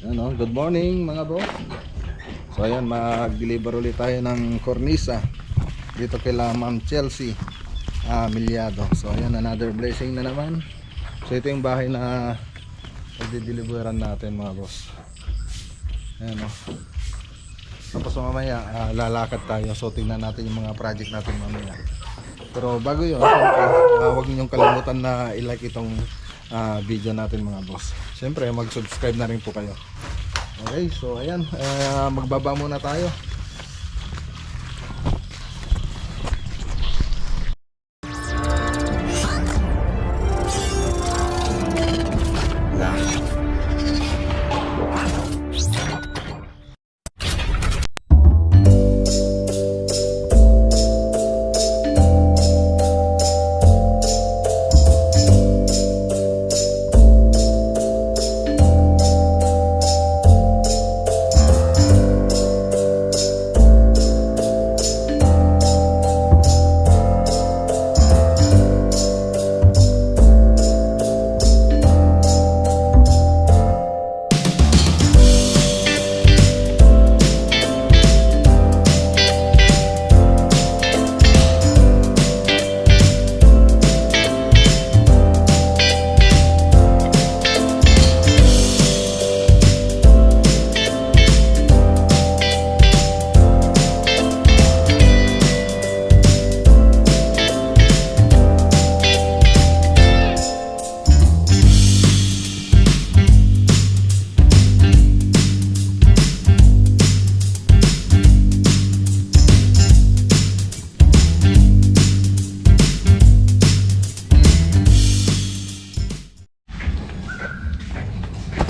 Ano, good morning mga boss. So ayan, mag-deliver ulit tayo ng cornisa dito kila Ma'am Chelsea Milyado. So ayan, another blessing na naman. So ito yung bahay na pagdideliveran natin mga boss. Ayan o. Tapos mamaya lalakad tayo. So tingnan natin yung mga project natin mamaya. Pero bago yun, huwag niyong kalimutan na i-like itong video natin mga boss. Siyempre mag-subscribe na rin po kayo. Okay, so ayan, magbaba muna tayo.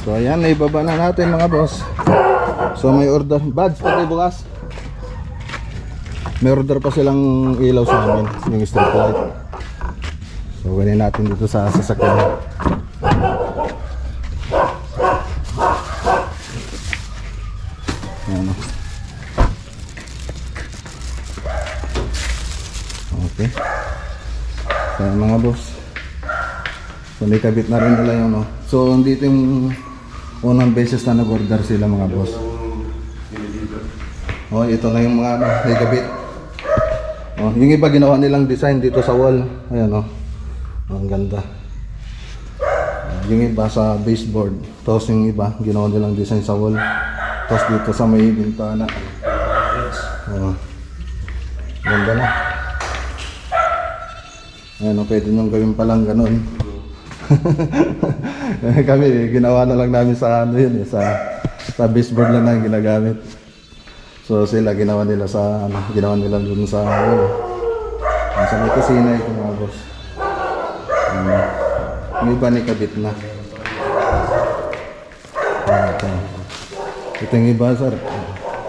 So ayan, naibaba na natin mga boss. So may order, badge pati bukas. May order pa silang ilaw sa amin, yung street light. So ganin natin dito sa sasakyan. Ayan. Okay. So mga boss, so may kabit na rin nila yung no. So dito yung unang beses na nag-order sila mga boss. Oh, ito na yung mga may kabit. Oh, yung iba ginawa nilang design dito sa wall. Ayan oh. Ang ganda. Yung iba sa baseboard. Tapos yung iba ginawa nilang design sa wall. Tapos dito sa may bintana. Oh. Ganda na. Ayan oh, pwede nyo gawin palang ganun. Kami ginawa na lang namin sa ano yun sa baseboard lang na ginagamit. So sila ginawa nila sa ano, ginawa nila dun sa sa may kusina ito mga boss. Yung iba ni kabit na. Ito yung iba sir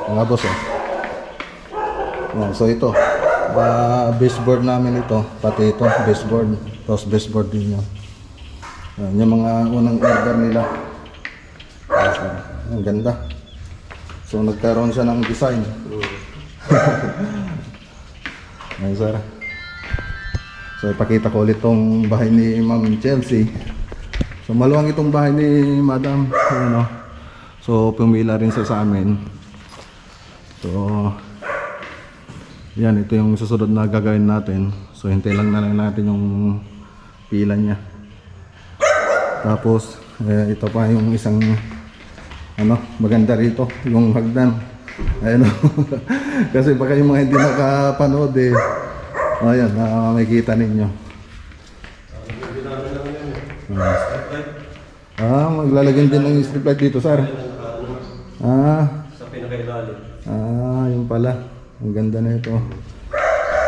mga boss so ito baseboard namin ito, pati ito baseboard, tapos baseboard din yun. Yung mga unang order nila. Ang ganda. So nagkaroon siya ng design. Ayan sir. So ipakita ko ulit tong bahay ni Ma'am Chelsea. So maluwang itong bahay ni Madam. Ayan, so pumila rin siya sa amin. So yan, ito yung susunod na gagawin natin. So hintay lang na lang natin yung pila niya. Tapos ito pa yung isang ano, maganda rito, yung hagdan. Ayun. Kasi baka yung mga hindi nakapanood ayan, makikita ninyo. Maglalagyan din ng strip light dito, sir. Sa pinakailalim. Yung pala. Ang ganda na ito.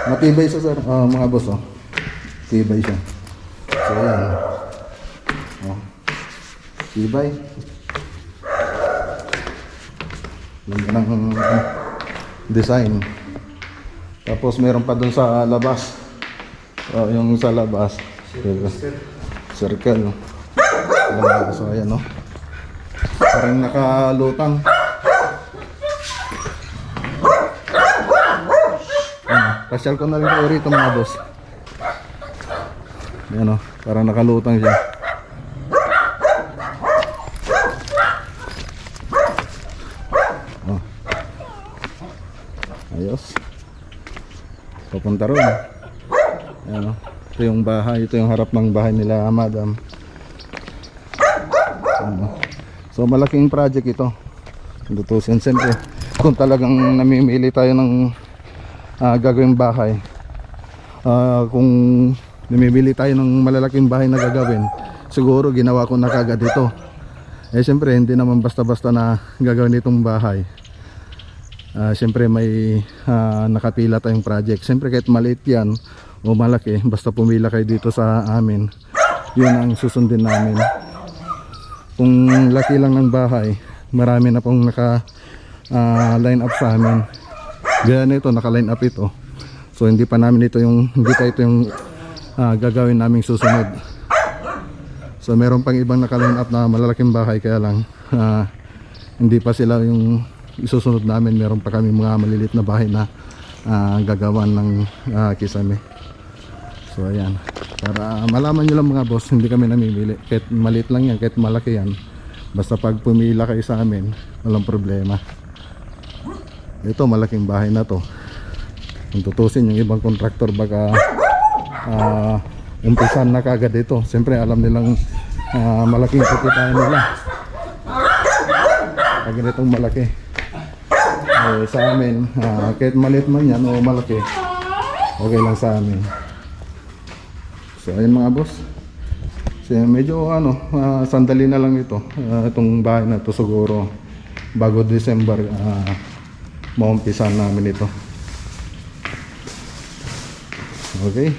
Matibay siya, sir. Mga boss, tibay siya. So ayan. Tibay. Ganda ng design. Tapos meron pa dun sa labas. Yung sa labas circle. So ayan no. Parang nakalutang. Pasyal ko na rin po rito mga boss. Ayan o, parang nakalutang siya. Ayos. Papunta ron. Ayan, oh. Ito yung bahay. Ito yung harap ng bahay nila, madam. So malaking project ito. Tutusin siyempre kung talagang namimili tayo ng gagawing bahay. Kung namimili tayo ng malalaking bahay na gagawin, siguro ginawa ko na kagad ito. Siyempre hindi naman basta-basta na gagawin itong bahay. Siyempre may nakapila tayong project. Siyempre kahit maliit yan o malaki, basta pumila kayo dito sa amin, yun ang susundin namin. Kung laki lang ng bahay, marami na pong naka line up sa amin. Gaya nito, naka line up ito. So hindi pa ito yung gagawin naming susunod. So meron pang ibang naka line up na malalaking bahay, kaya lang hindi pa sila yung isusunod namin. Meron pa kami mga maliliit na bahay na gagawan ng kisame. So ayan, para malaman nyo lang mga boss, hindi kami namimili. Kahit maliit lang yan, kahit malaki yan, basta pag pumila kayo sa amin, walang problema. Ito malaking bahay na to. Kung tutusin yung ibang kontraktor, baka umpisan na kagad ito. Siyempre alam nilang malaking kikitain nila pag ganitong malaki. Sa amin, kahit maliit man yan o malaki, okay lang sa amin. So ayun mga boss. So, medyo sandali na lang ito. Itong bahay na ito siguro bago December maumpisan namin ito. Okay.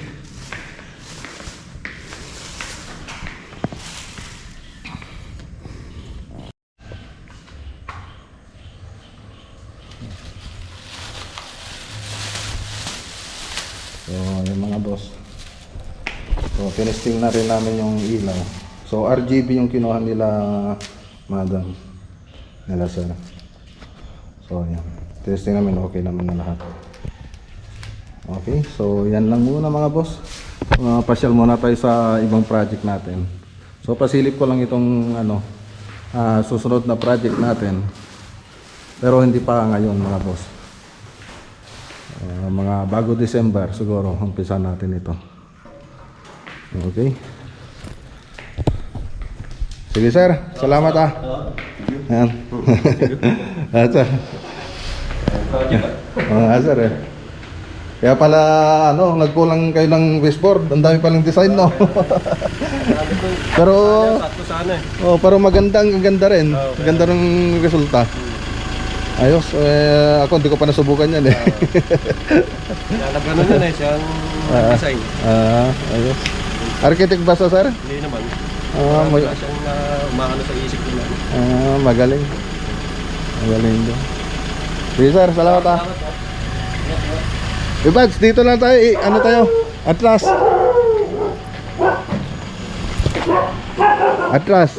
So ayun mga boss. So tinesting na rin namin yung ilaw. So RGB yung kinuha nila madam, nila sir. So yan, testing namin, okay naman na lahat. Okay, so yan lang muna mga boss. Pasyal muna tayo sa ibang project natin. So pasilip ko lang itong susunod na project natin, pero hindi pa ngayon mga boss. Mga bago December siguro umpisa natin ito. Okay. Sige sir, salamat Ayan. Sir. Sir Kaya pala nagkulang kayo ng baseboard. Ang dami palang design no. Pero pero maganda, ang ganda rin. Ganda ng resulta. Ayos, ako hindi ko pa nasubukan yan Lalagyan na siyang design. Ayos. Architect ba sa sir? Hindi naman. Wala siyang umakano sa isip nila. Magaling. Magaling din. Sige sir, salamat Ibads, dito lang tayo. Ano tayo? Atlas. Atlas.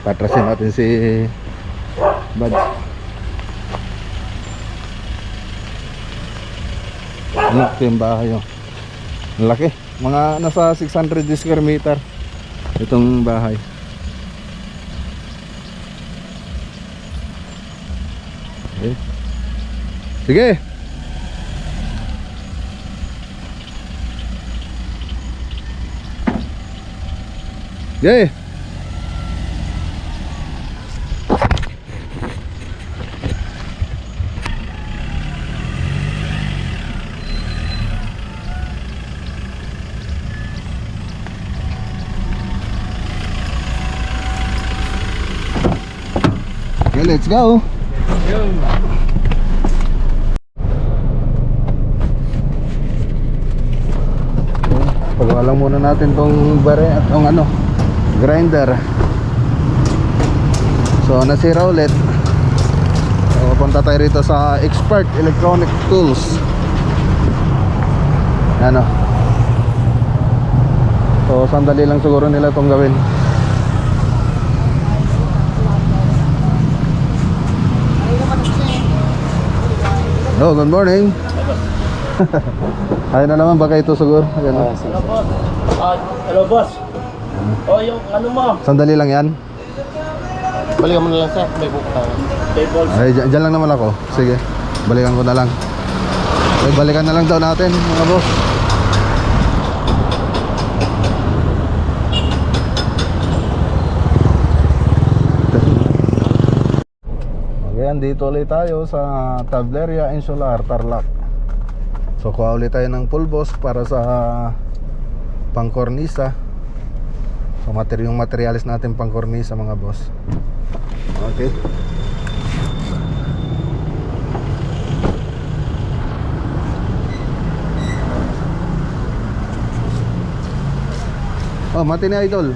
Patrasin natin si Bads. Laki yung bahay yun. Laki. Mga nasa 600 square meter itong bahay. Okay. Sige. Sige. Okay, let's go. Pagawa lang muna natin tong bare at tong grinder. So nasira ulit. So punta tayo rito sa Expert Electronic Tools. So sandali lang siguro nila itong gawin. Oh, good morning. Ayun na naman, baka ito siguro. Hello boss. Hello boss. Yung ano mo? Sandali lang yan. Balikan mo na lang sir. May buka. Ay, dyan lang naman ako. Sige. Balikan ko na lang. Okay, balikan na lang daw natin mga boss. Ayan, dito ulit tayo sa Tableria Insular, Tarlac. So kuha ulit tayo ng pulbos para sa pangkornisa. So yung materialis natin pangkornisa mga boss. Okay. Oh, mati na idol.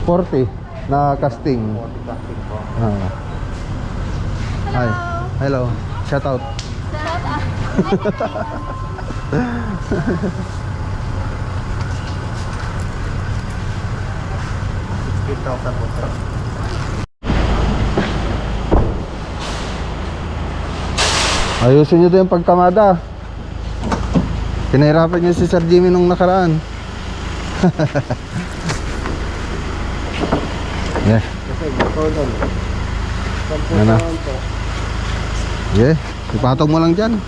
40 na casting. Ah. Hi. Hello. Shout out. Ayusin nyo din yung pagkamada. Pinahirapan niyo si Sir Jimmy nung nakaraan. Yeah. Ano? Yeah, ipatong mo lang dyan.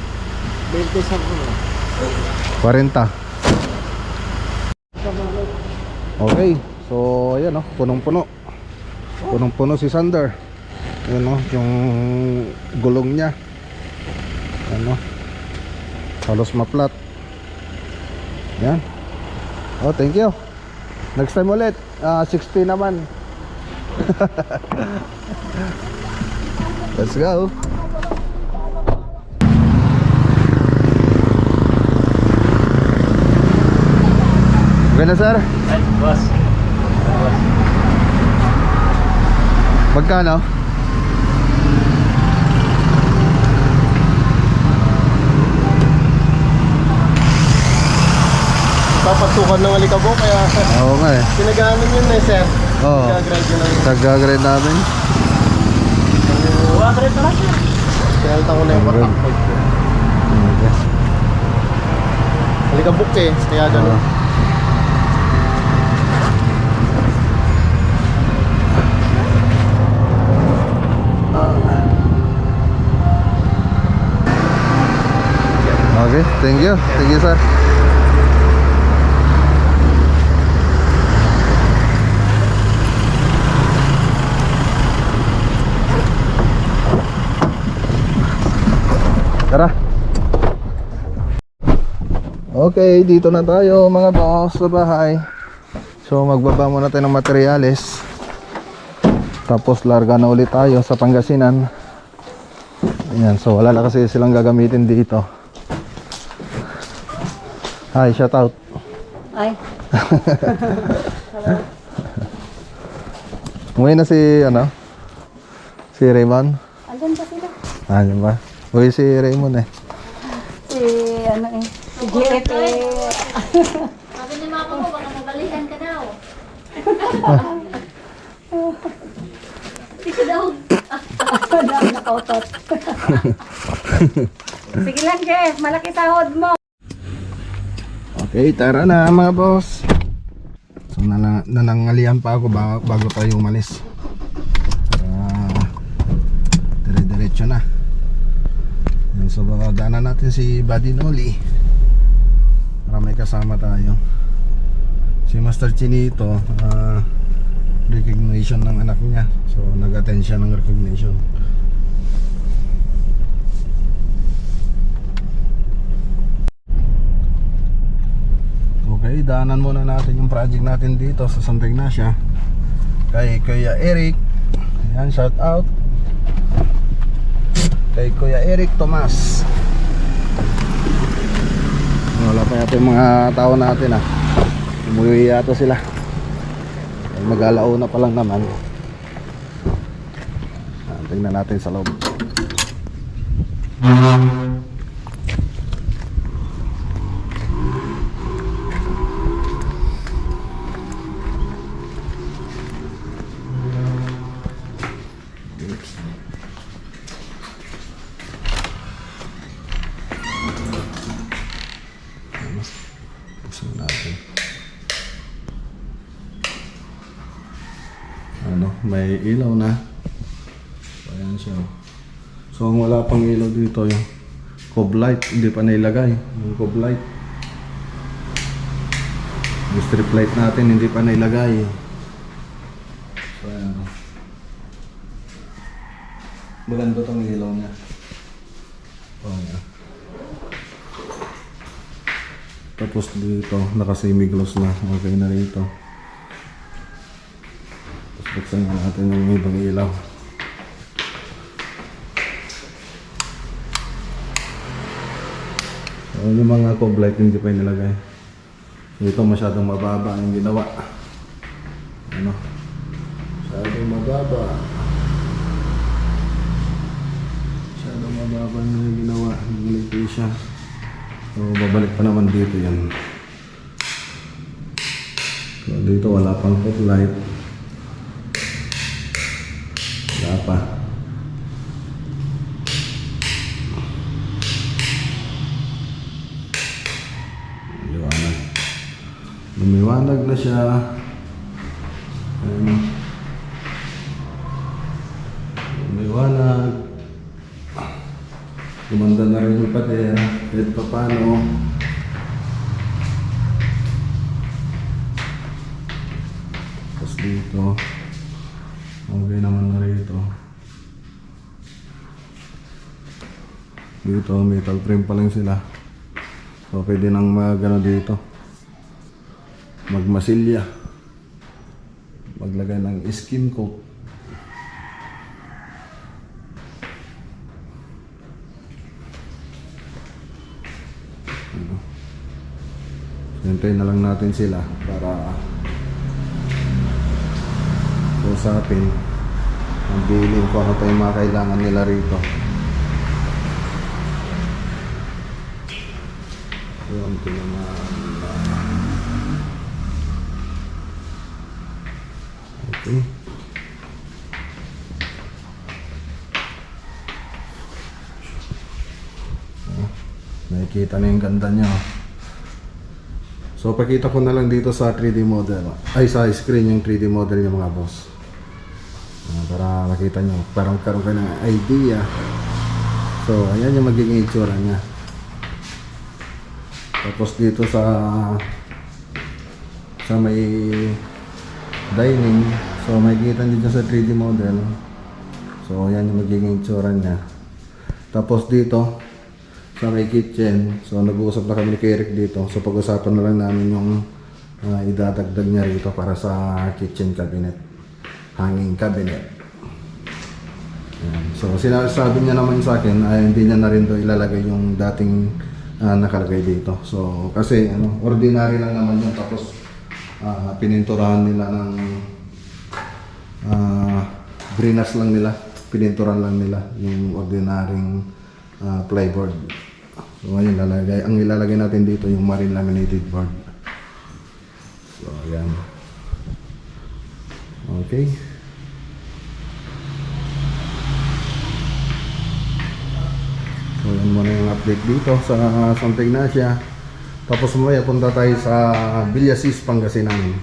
40. Okay, so ayan o, punong-puno. Punong-puno si Sander. Ayan o, yung gulong niya. Ayan o, halos maplat. Yan. Oh, thank you. Next time ulit. 60 naman. Let's go. Okay na, sir? Ay, boss. Magkano? Papasukan ng alikabok kaya Oo nga eh. pinag-aamin yun eh, sir. Oo. Nag-grade yun lang. Nag-grade namin. Grade na lang, sir. Pinalita ko na yung Grade. patak ko. Okay. Alikabok eh, kaya gano'n. Okay, thank you. Thank you, sir. Tara. Okay, dito na tayo mga boss sa bahay. So magbaba muna tayo ng materyales. Tapos larga na ulit tayo sa Pangasinan. Ayan, so wala na kasi silang gagamitin dito. Hi, shout out. Ay. Umuwi na si si Raymond. Andun pa sila. Ano ba? Uwi si Raymond eh. Si si JF Sabi ni mama mo, baka mabalikan ka daw. Sige daw. nakautot. Sige lang, Jeff. Malaki sahod mo. Okay, tara na mga boss. So nanangalian pa ako bago tayo umalis. Dire-diretso na. Yan, so daanan natin si Buddy Noli para may kasama tayo. Si Master Chinito, recognition ng anak niya. So nag-attend siya ng recognition. Okay, daanan muna natin yung project natin dito sa Santa Ignacia kay Kuya Eric. Ayan, shout out kay Kuya Eric Tomas. Wala pa yata yung mga tao natin umuwi yata sila. Mag-alauna pa lang naman. Tingnan natin sa loob. May ilaw na. Ayan siya. So ang wala pang ilaw dito yung cob light, hindi pa nailagay yung cob light. Yung strip light natin hindi pa nailagay. So ayan. Maganda tong ilaw niya. Oh, ayan. Tapos dito naka semi gloss na, okay na rito. Tapos buksan nga natin yung ibang ilaw. So, yung mga cob light hindi pa inilagay. Ito masyadong mababa ang ginawa. Ano? Masyadong mababa. Masyadong mababa na yung ginawa. Nilipay siya. So babalik pa naman dito yan. So dito wala pang cob light. Wala pa. Lumiwanag na siya. Ayan. Lumiwanag. Gumanda na rin yung pader. Kahit pa paano. Tapos dito. Okay naman na rito. Dito metal frame pa lang sila. So pwede nang magano dito. Magmasilya, maglagay ng skin coat. Hintayin na lang natin sila para usapin ang billing kung ano tayong mga kailangan nila rito. Yun, ito naman. Okay. Nakikita na yung ganda niya. So pakita ko na lang dito sa 3D model. Ay, sa screen yung 3D model niya mga boss. Para makita nyo. Parang karoon kayo ng idea. So ayan yung magiging itsura niya. Tapos dito sa may dining. So makikita nyo dyan sa 3D model. So ayan yung magiging itsura niya. Tapos dito sa may kitchen. So nag-uusap na kami ni Eric dito. So pag-usapan na lang namin yung idadagdag niya rito para sa kitchen cabinet, hanging cabinet. Ayan. So sinasabi niya naman sa akin ay hindi niya na rin do ilalagay yung dating nakalagay dito. So kasi ordinary lang naman yun. Tapos pininturahan nila ng brinas lang nila, pininturan lang nila yung ordinaryong plyboard. So ngayon ang ilalagay natin dito yung marine laminated board. So ayan. Okay. So yan muna yung update dito sa Santa Ignacia. Tapos mamaya punta tayo sa Villasis, Pangasinan.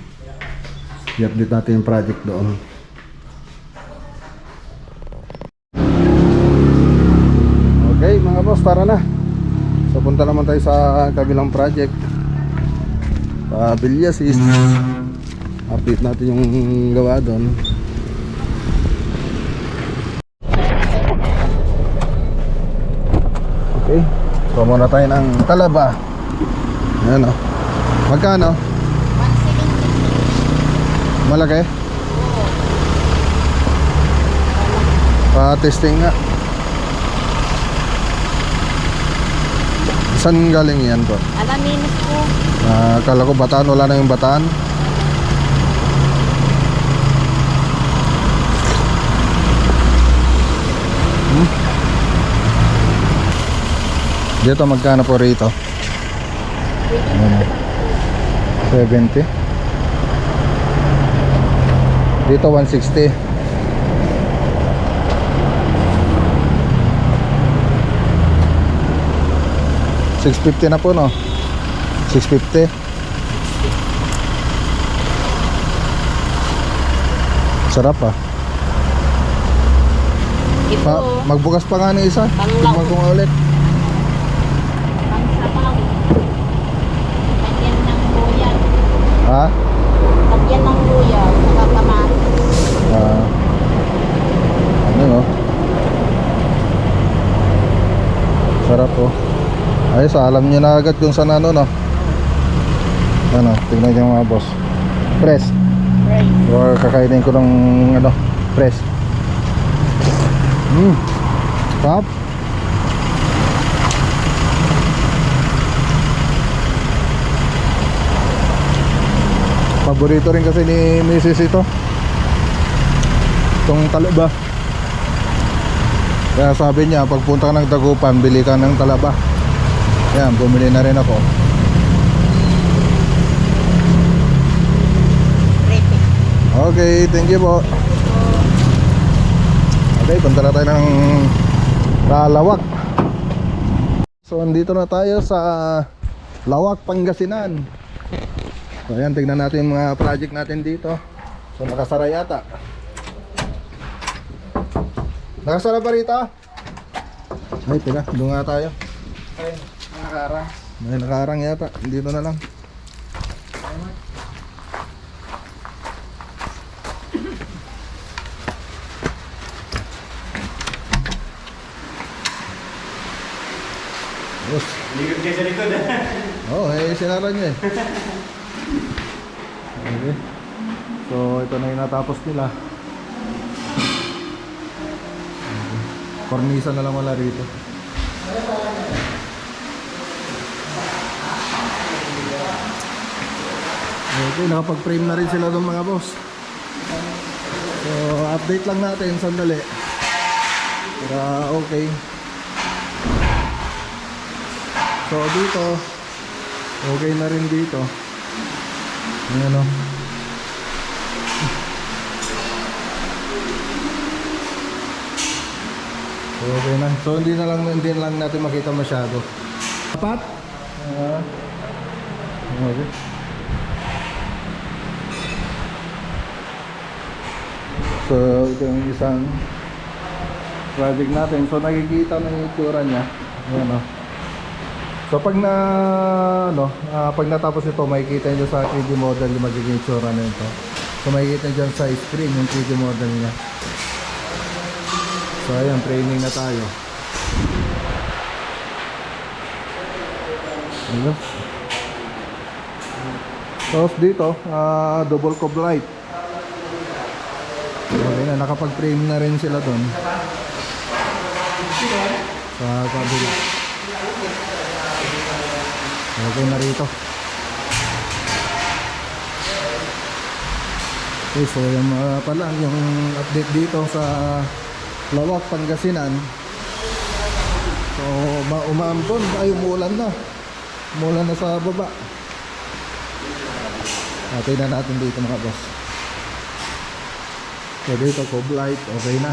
I-update natin yung project doon. Okay mga boss, tara na. So punta naman tayo sa kabilang project, Villasis. Update natin yung gawa doon. Okay, so muna tayo ng talaba. Ayan o. Magkano? 170. Malaki? Pa-testing nga. Saan galing yan po? Alaminos po. Akala ko Bataan, wala na yung Bataan. Dito magkano po rito? 70. Dito 160. $650 na po, no? 650. Sarap ah. Ito, Magbukas pa nga ng isa. Panglaw. Tingnan ko nga ulit. pang sabaw. Lagyan ng luya. Ha? Lagyan ng luya. Saka kamatis. Ano no? Sarap oh. Ayos, alam niyo na agad kung saan ano no. Ano, tingnan niyo mga boss. Press. Right. Or kakainin ko ng ano, press. Sarap. Paborito rin kasi ni Mrs. ito. Itong talaba. Kaya sabi niya, pagpunta ka ng Dagupan, bili ka ng talaba. Yan, bumili na rin ako. Okay, thank you po. Okay, punta na tayo ng Lawak. So, andito na tayo sa Lawak, Pangasinan. So, ayan, tignan natin yung mga project natin dito. So, nakasara yata. Nakasara ba rito? Ay, tira, doon nga tayo. Ay, nakarang. May nakaarang yata, dito na lang. Yes. Ligot kayo sa likod. Oo, sinara niya eh. Okay. So, ito na yung natapos nila. Okay. Kornisa na lang wala rito. Okay, nakapag-frame na rin sila doon mga boss. So, update lang natin sandali. Para okay. So, dito okay na rin dito. Ayan o. So, okay na. So, hindi na lang natin makita masyado. Dapat? Okay. So, ito yung isang project natin. So, nakikita na yung itsura niya. Ayan o. So pag pag natapos ito, makikita niyo sa 3D model yung magiging itsura na ito. So makikita niyo dyan sa screen yung 3D model niya. So ayan, training na tayo. Ayan. Tapos dito, double cob light. Okay na, nakapag-frame na rin sila doon. Sa kabila. Okay na rito. Okay, so yung pala yung update dito sa Lawak, Pangasinan. So umaampon ay umuulan na. Umuulan na sa baba. Tingnan natin dito mga boss. So dito cob light, okay na.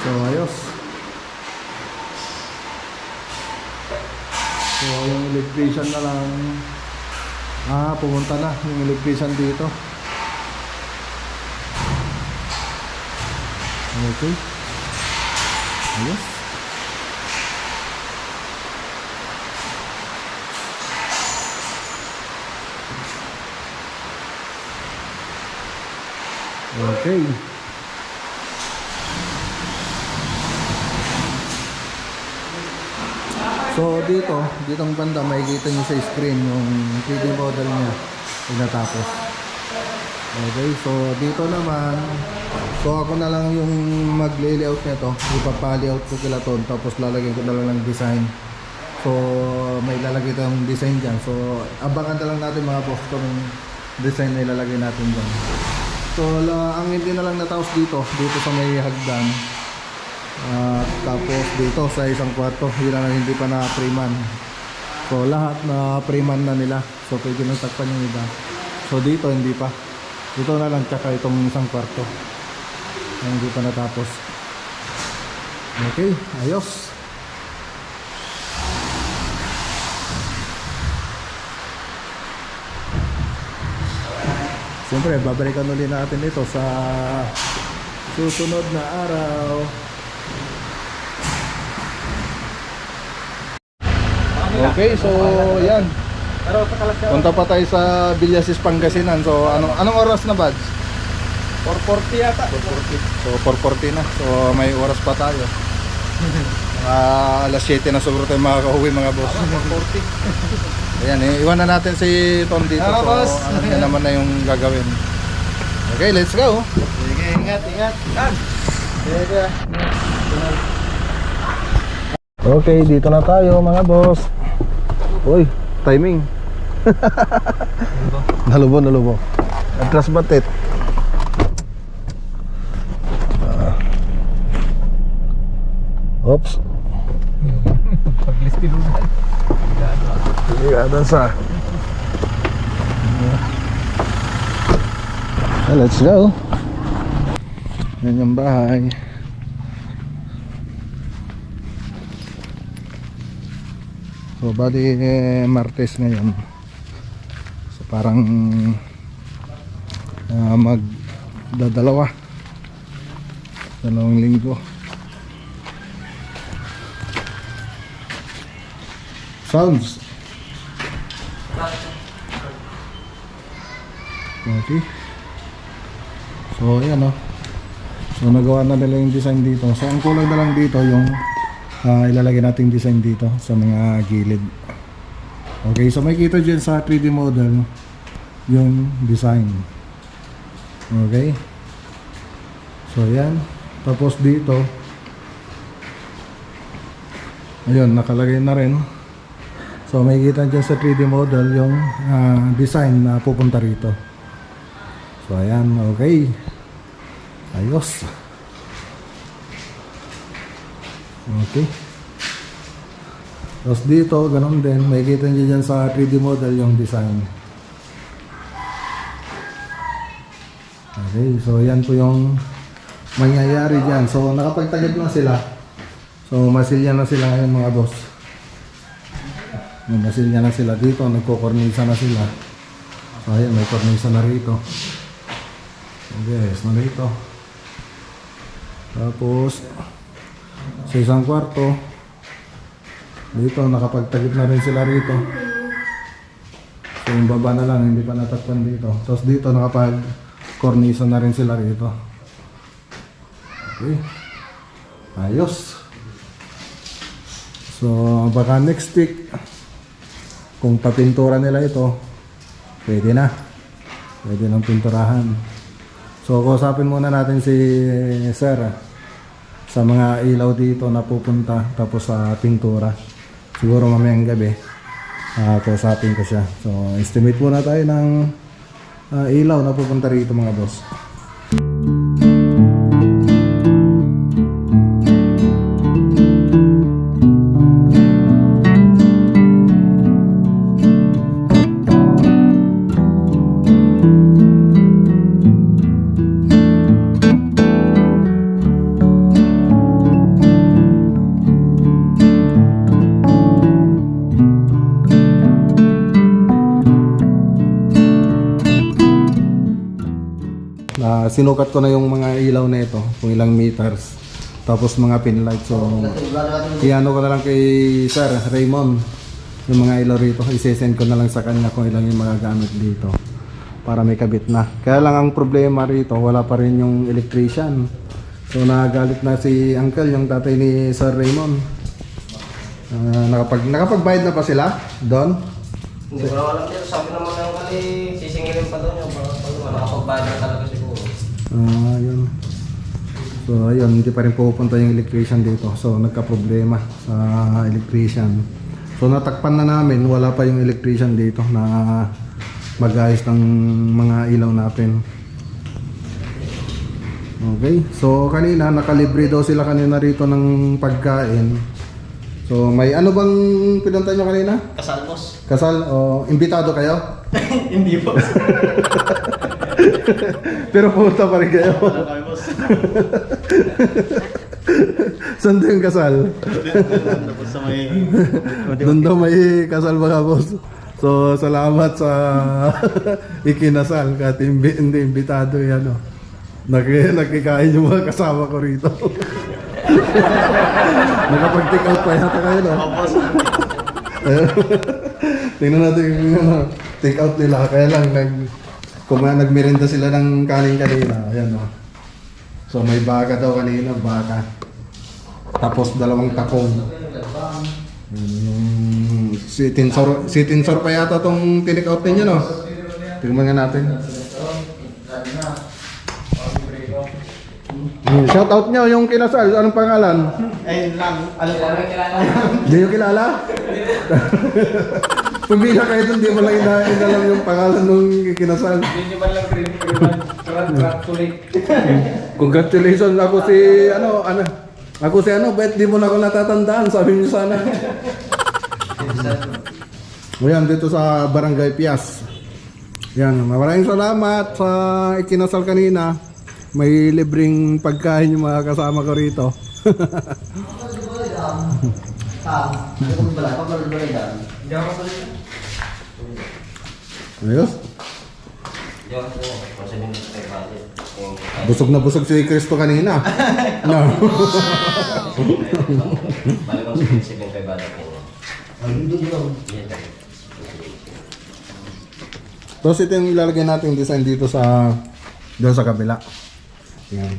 So ayos. So yung electrician na lang pumunta na yung electrician dito. Okay. Ayos. Okay. So ditong banda makikita nyo sa screen yung 3D model niya pagkatapos. Okay, so dito naman, so ako na lang yung mag-layout nito, ipapa-layout ko kila ton, tapos lalagyan ko na lang ng design. So may lalagay tayong design dyan, so abangan na lang natin mga boss kung design na ilalagay natin dyan. So ang hindi na lang natapos dito sa may hagdan. Tapos dito sa isang kwarto, yun lang hindi pa na-preman. So lahat na preman na nila. So pwede nang takpan yung iba. So dito hindi pa. Dito na lang, tsaka itong isang kwarto hindi pa natapos. Okay, ayos. Siyempre babalikan ulit natin ito sa susunod na araw. Okay, so yan. Punta pa tayo sa Villasis, Pangasinan. So anong oras na, Bads? 440 yata. 4:40. So 4:40 na. So may oras pa tayo. Alas 7 na siguro tayo makakauwi, mga boss. 4:40. Ayan, iwan na natin si Tom dito. So boss. ano na naman na yung gagawin. Okay, let's go. Sige, ingat. Okay, dito na tayo, mga boss. Uy, timing. Nalubo. Atras batit. Oops. Paglistilunan. Ligado sa. Let's go. Yan yung bahay. So bali Martes ngayon. So parang dalawang linggo. Sounds. Okay. So ayan o. So nagawa na nila yung design dito. So ang kulang na lang dito yung ilalagay natin design dito sa mga gilid. Okay, so makikita dyan sa 3D model yung design. Okay. So ayan. Tapos dito ayun, nakalagay na rin. So makikita dyan sa 3D model yung design na pupunta rito. So ayan, okay. Ayos. Okay. Tapos dito, ganun din. Makikita nyo dyan sa 3D model yung design. Okay, so yan po yung mangyayari dyan. So nakapagtagad na sila. So masilya na sila ngayon, mga boss. Masilya na sila dito. Nagkukornisa na sila. So ayan, may kornisa na rito. Yes, na rito. Tapos sa isang kwarto dito nakapagtagip na rin sila rito. So yung baba na lang, hindi pa natakpan dito. Tapos dito nakapag kornisa na rin sila rito. Okay, ayos. So baka next week kung papintura nila ito, pwede nang pinturahan. So kausapin muna natin si Sir sa mga ilaw dito na pupunta, tapos sa pintura. Siguro mamayang gabi kausapin ko siya. So estimate muna tayo ng ilaw na pupunta rito, mga boss. Sinukat ko na yung mga ilaw na ito, kung ilang meters, tapos mga pin light. So iano ko na lang kay Sir Raymond yung mga ilaw rito, isesend ko na lang sa kanya kung ilang yung magagamit dito para may kabit na. Kaya lang ang problema rito, wala pa rin yung electrician. So nagalit na si Uncle, yung tatay ni Sir Raymond. Nakapagbayad na pa sila doon? Hindi ko na alam dito. Sabi naman ng kali, sisingilin pa doon yung nakapagbayad na talaga siguro. Yun. So ayun, hindi pa rin pupunta yung electrician dito. So nagka-problema sa electrician. So natakpan na namin, wala pa yung electrician dito na mag-ayos ng mga ilaw natin. Okay, so kanina nakalibre daw sila kanina rito ng pagkain. So may ano bang pinunta nyo kanina? Kasal, boss. Kasal? O imbitado kayo? Hindi, boss. Pero pumunta pa rin kayo. Ano kami, boss? Saan daw yung kasal? Tapos sa may... Doon daw may kasal, mga boss. So salamat sa ikinasal kahit hindi imbitado yan. Nakikain yung mga kasama ko rito. Nakapag-take out pa yata kayo, no? Oh, boss. Tingnan natin yung take out nila. Kaya lang, nagmerienda sila ng kanin kanina. Ayan o. So may baka daw kanina, baka. Tapos dalawang takong. Si Tinsor pa yata itong tinake out ninyo, no? Tingnan nga natin. Shout out nyo yung kinasal. Anong pangalan? Ayun lang. Alam ko lang kilala. Hindi nyo kilala? Pumila kayo doon, di mo lang inalam yung pangalan nung kinasal. Hindi man lang congratulate. Congratulations, ako si bet di mo na ako natatandaan, sabi niyo sana. Ayan, dito sa Barangay Pias. Yan, maraming salamat sa ikinasal kanina. May libreng pagkain yung mga kasama ko rito. Ayos. Busog na busog si Cristo kanina. No. Balik ko sa 7 balik niya. Tapos ito yung ilalagay natin design dito sa doon sa kabila. Yan.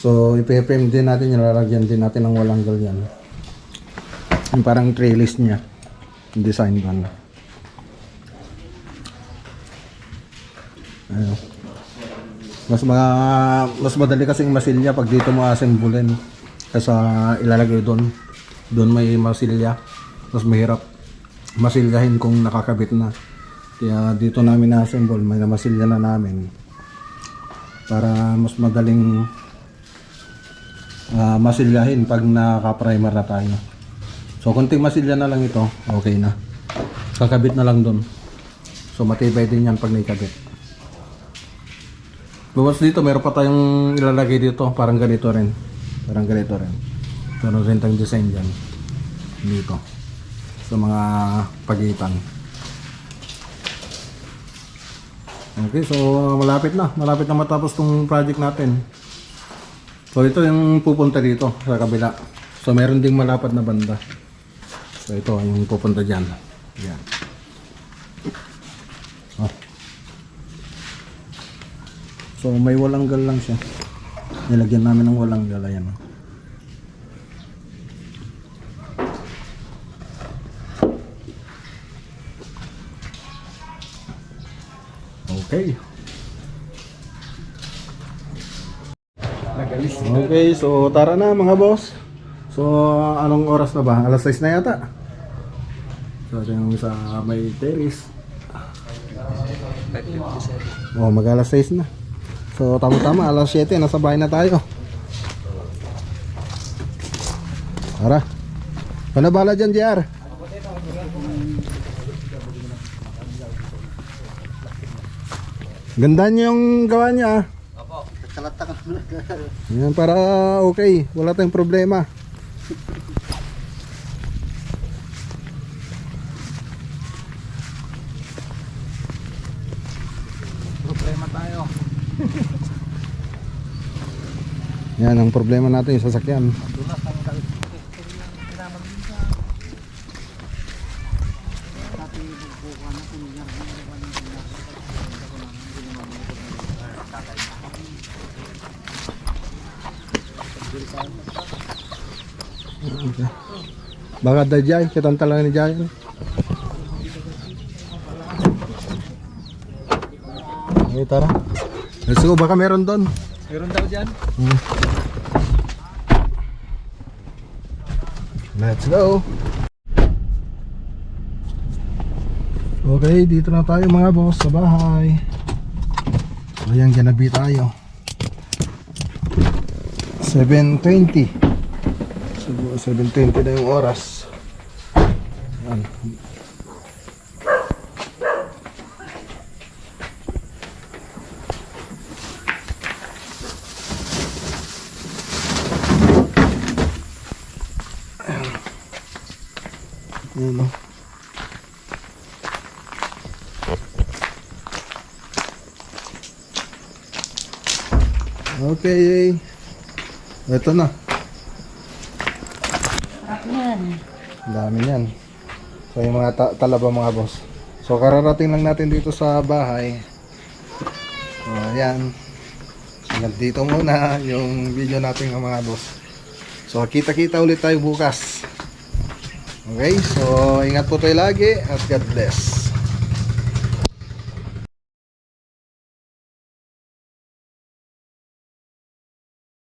So ipe-frame din natin yung lalagyan din natin ng walang yan. Yung parang trellis niya. Yung design doon. Ayun. Mas madali kasing masilya pag dito mo assemblein kasi ilalagay doon. Doon may masilya. Mas mahirap masilyahin kung nakakabit na. Kaya dito namin na-assemble, may namasilya na namin para mas madaling masilyahin pag naka-primer na tayo. So konting masilya na lang ito, okay na. Kakabit na lang doon. So matibay din yan pag naikabit. Bukas dito, meron pa tayong ilalagay dito, parang ganito rin. Parang ganito rin. Meron rin tayong design dyan. Dito. Sa mga pagitan. Okay, so malapit na matapos tong project natin. So ito yung pupunta dito sa kabila. So meron ding malapad na banda. So ito yung pupunta dyan. Yan. Oh. So may walanggal lang siya. Nilagyan namin ng walanggal. Ayan. Okay. Okay, so tara na mga boss. So anong oras na ba? Alas 6 na yata. So yung sa may terrace. Oh, mag alas 6 na. So tama-tama alas 7 nasa bahay na tayo. Tara. Panabala dyan, JR. Ganda niyo yung gawa niya. Opo. Yan, para okay, wala tayong problema. Problema tayo. Yan ang problema natin, yung sasakyan. Baka da Jai, kitang talaga ni Jai. Okay, tara. Let's go, baka meron doon. Meron daw dyan? Let's go. Okay, dito na tayo mga boss sa bahay. Ayan, ganabi tayo. 7:20. 7:20 na yung oras. Ayan. Ayan o. Okay. Ito na. Yan. Dami yan. So yung mga talaba mga boss. So kararating lang natin dito sa bahay. So ayan. Hanggang dito muna yung video natin mga boss. So kita-kita ulit tayo bukas. Okay, so ingat po tayo lagi at God bless.